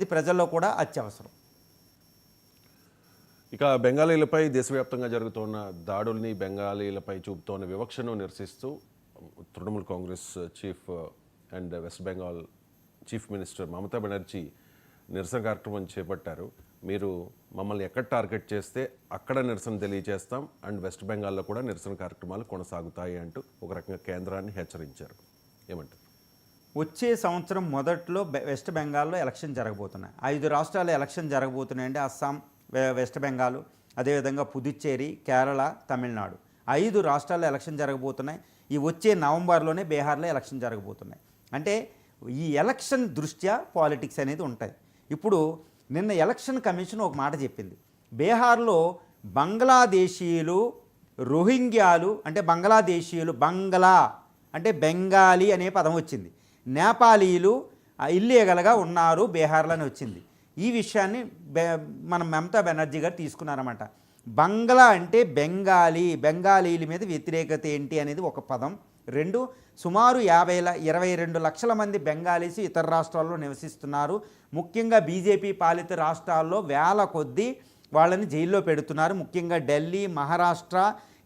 ఇది ప్రజల్లో కూడా అత్యవసరం. ఇక బెంగాలీలపై దేశవ్యాప్తంగా జరుగుతున్న దాడుల్ని, బెంగాలీలపై చూపుతోన్న వివక్షను నిరసిస్తూ Trinamool Congress chief and west Bengal chief minister Mamata Banerjee నిరసన కార్యక్రమం చేపట్టారు. మీరు మమ్మల్ని ఎక్కడ టార్గెట్ చేస్తే అక్కడ నిరసన తెలియజేస్తాం అండ్ వెస్ట్ బెంగాల్లో కూడా నిరసన కార్యక్రమాలు కొనసాగుతాయి అంటూ ఒక రకంగా కేంద్రాన్ని హెచ్చరించారు. ఏమంటారు? వచ్చే సంవత్సరం మొదట్లో వెస్ట్ బెంగాల్లో ఎలక్షన్ జరగబోతున్నాయి. 5 రాష్ట్రాల్లో ఎలక్షన్ జరగబోతున్నాయండి. అస్సాం, వెస్ట్ బెంగాల్, అదేవిధంగా పుదుచ్చేరి, కేరళ, తమిళనాడు 5 రాష్ట్రాల్లో ఎలక్షన్ జరగబోతున్నాయి. ఈ వచ్చే నవంబర్లోనే బీహార్లో ఎలక్షన్ జరగబోతున్నాయి. అంటే ఈ ఎలక్షన్ దృష్ట్యా పాలిటిక్స్ అనేది ఉంటాయి. ఇప్పుడు నిన్న ఎలక్షన్ కమిషన్ ఒక మాట చెప్పింది. బీహార్లో బంగ్లాదేశీయులు, రోహింగ్యాలు అంటే బంగ్లాదేశీయులు, బంగ్లా అంటే బెంగాలీ అనే పదం వచ్చింది. నేపాలీలు ఇల్లీగల్గా ఉన్నారు బీహార్లో అని వచ్చింది. ఈ విషయాన్ని మన మమతా బెనర్జీ గారు తీసుకున్నారన్నమాట. బంగ్లా అంటే బెంగాలీల మీద వ్యతిరేకత ఏంటి అనేది ఒక పదం. 2, సుమారు 22 లక్షల మంది బెంగాలీస్ ఇతర రాష్ట్రాల్లో నివసిస్తున్నారు. ముఖ్యంగా బీజేపీ పాలిత రాష్ట్రాల్లో వేల కొద్దీ వాళ్ళని జైల్లో పెడుతున్నారు. ముఖ్యంగా ఢిల్లీ, మహారాష్ట్ర,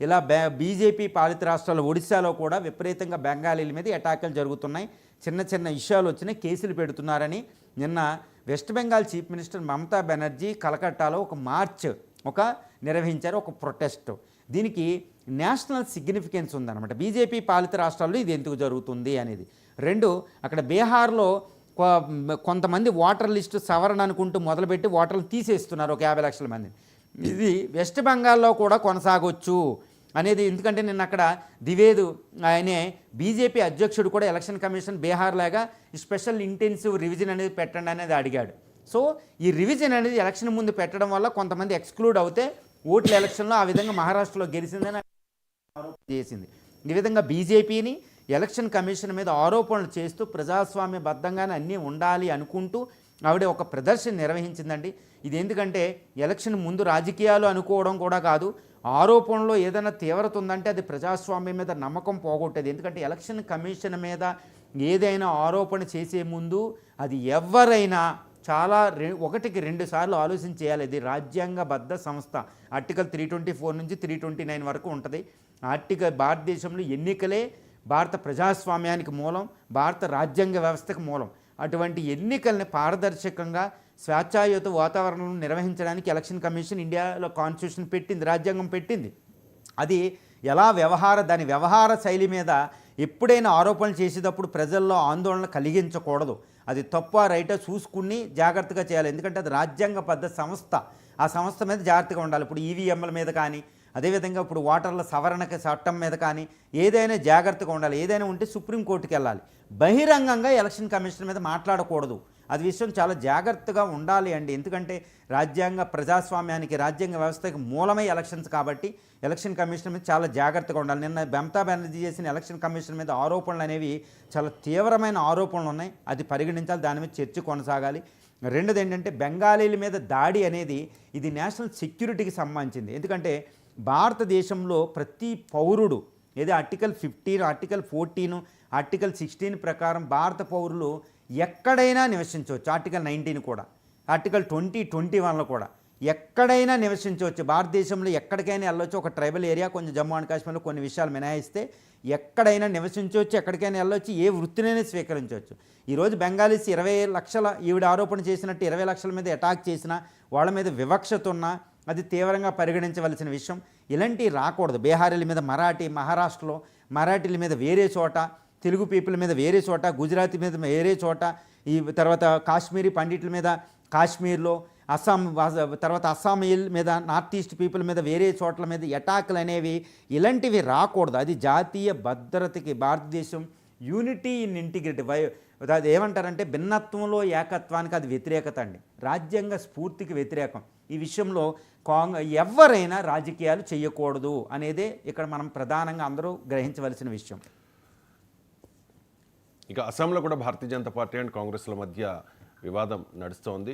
ఇలా బీజేపీ పాలిత రాష్ట్రాలు, ఒడిశాలో కూడా విపరీతంగా బెంగాలీల మీద అటాకులు జరుగుతున్నాయి. చిన్న చిన్న విషయాలు వచ్చినాయి, కేసులు పెడుతున్నారని నిన్న west Bengal chief minister Mamata Banerjee కలకట్టాలో ఒక మార్చ్ నిర్వహించారు, ఒక ప్రొటెస్ట్. దీనికి నేషనల్ సిగ్నిఫికెన్స్ ఉందన్నమాట. బీజేపీ పాలిత రాష్ట్రాల్లో ఇది ఎందుకు జరుగుతుంది అనేది. 2, అక్కడ బీహార్లో కొంతమంది ఓటర్ లిస్టు సవరణ అనుకుంటూ మొదలుపెట్టి ఓటర్లు తీసేస్తున్నారు, ఒక 50 లక్షల మంది. ఇది వెస్ట్ బెంగాల్లో కూడా కొనసాగొచ్చు అనేది. ఎందుకంటే నిన్న అక్కడ ద్వివేదు ఆయనే బీజేపీ అధ్యక్షుడు కూడా ఎలక్షన్ కమిషన్ బీహార్ లాగా స్పెషల్ ఇంటెన్సివ్ రివిజన్ అనేది పెట్టండి అనేది అడిగాడు. సో ఈ రివిజన్ అనేది ఎలక్షన్ ముందు పెట్టడం వల్ల కొంతమంది ఎక్స్క్లూడ్ అవుతే ఓట్ల ఎలక్షన్లో ఆ విధంగా మహారాష్ట్రలో గెలిచిందని ఆరోపణ చేసింది. ఈ విధంగా బీజేపీని ఎలక్షన్ కమిషన్ మీద ఆరోపణలు చేస్తూ ప్రజాస్వామ్యబద్ధంగానే అన్నీ ఉండాలి అనుకుంటూ ఆవిడ ఒక ప్రదర్శన నిర్వహించిందండి. ఇది ఎందుకంటే ఎలక్షన్ ముందు రాజకీయాలు అనుకోవడం కూడా కాదు, ఆరోపణలో ఏదైనా తీవ్రత ఉందంటే అది ప్రజాస్వామ్యం మీద నమ్మకం పోగొట్టేది. ఎందుకంటే ఎలక్షన్ కమిషన్ మీద ఏదైనా ఆరోపణ చేసే ముందు అది ఎవరైనా చాలా 1కి 2 సార్లు ఆలోచన చేయాలి. ఇది రాజ్యాంగబద్ధ సంస్థ. ఆర్టికల్ 324 నుంచి 329 వరకు ఉంటుంది. భారతదేశంలో ఎన్నికలే భారత ప్రజాస్వామ్యానికి మూలం, భారత రాజ్యాంగ వ్యవస్థకు మూలం. అటువంటి ఎన్నికల్ని పారదర్శకంగా స్వేచ్ఛాయుత వాతావరణంలో నిర్వహించడానికి ఎలక్షన్ కమిషన్ ఇండియాలో కాన్స్టిట్యూషన్ పెట్టింది, రాజ్యాంగం పెట్టింది. అది ఎలా దాని వ్యవహార శైలి మీద ఎప్పుడైనా ఆరోపణలు చేసేటప్పుడు ప్రజల్లో ఆందోళన కలిగించకూడదు. అది తప్ప రైటా చూసుకుని జాగ్రత్తగా చేయాలి. ఎందుకంటే అది రాజ్యాంగబద్ధ సంస్థ. ఆ సంస్థ మీద జాగ్రత్తగా ఉండాలి. ఇప్పుడు ఈవీఎంల మీద కానీ, అదేవిధంగా ఇప్పుడు ఓటర్ల సవరణకి చట్టం మీద కానీ ఏదైనా జాగ్రత్తగా ఉండాలి. ఏదైనా ఉంటే సుప్రీంకోర్టుకి వెళ్ళాలి. బహిరంగంగా ఎలక్షన్ కమిషన్ మీద మాట్లాడకూడదు. అది విషయం చాలా జాగ్రత్తగా ఉండాలి అండి. ఎందుకంటే రాజ్యాంగ ప్రజాస్వామ్యానికి, రాజ్యాంగ వ్యవస్థకి మూలమై ఎలక్షన్స్ కాబట్టి ఎలక్షన్ కమిషన్ మీద చాలా జాగ్రత్తగా ఉండాలి. నిన్న మమతా బెనర్జీ చేసిన ఎలక్షన్ కమిషన్ మీద ఆరోపణలు అనేవి చాలా తీవ్రమైన ఆరోపణలు ఉన్నాయి. అది పరిగణించాలి, దాని మీద చర్చ కొనసాగాలి. 2ది ఏంటంటే బెంగాలీల మీద దాడి అనేది ఇది నేషనల్ సెక్యూరిటీకి సంబంధించింది. ఎందుకంటే భారతదేశంలో ప్రతి పౌరుడు ఆర్టికల్ 15, ఆర్టికల్ 14, ఆర్టికల్ 16 ప్రకారం భారత పౌరులు ఎక్కడైనా నివసించవచ్చు. ఆర్టికల్ 19 కూడా, ఆర్టికల్ 21లో కూడా ఎక్కడైనా నివసించవచ్చు. భారతదేశంలో ఎక్కడికైనా వెళ్ళొచ్చు. ఒక ట్రైబల్ ఏరియా, కొంచెం జమ్మూ అండ్ కాశ్మీర్లో కొన్ని విషయాలు మినహాయిస్తే ఎక్కడైనా నివసించవచ్చు, ఎక్కడికైనా వెళ్ళొచ్చు, ఏ వృత్తినైనా స్వీకరించవచ్చు. ఈరోజు బెంగాలీస్ 20 లక్షల ఈవిడ ఆరోపణ చేసినట్టు 20 లక్షల మీద అటాక్ చేసినా, వాళ్ళ మీద వివక్షత ఉన్నా అది తీవ్రంగా పరిగణించవలసిన విషయం. ఇలాంటివి రాకూడదు. బీహారీల మీద మరాఠీ, మహారాష్ట్రలో మరాఠీల మీద వేరే చోట, తెలుగు పీపుల్ మీద వేరే చోట, గుజరాతీ మీద వేరే చోట, ఈ తర్వాత కాశ్మీరీ పండితుల మీద కాశ్మీర్లో, తర్వాత అస్సామీల మీద, నార్త్ ఈస్ట్ పీపుల్ మీద వేరే చోట్ల మీద అటాకులు అనేవి ఇలాంటివి రాకూడదు. అది జాతీయ భద్రతకి, భారతదేశం యూనిటీ ఇన్ ఇంటిగ్రిటీ, అది ఏమంటారంటే భిన్నత్వంలో ఏకత్వానికి అది వ్యతిరేకత అండి. రాజ్యాంగ స్ఫూర్తికి వ్యతిరేకం. ఈ విషయంలో ఎవరైనా రాజకీయాలు చేయకూడదు అనేదే ఇక్కడ మనం ప్రధానంగా అందరూ గ్రహించవలసిన విషయం. ఇక అస్సాంలో కూడా భారతీయ జనతా పార్టీ అండ్ కాంగ్రెస్ల మధ్య వివాదం నడుస్తోంది.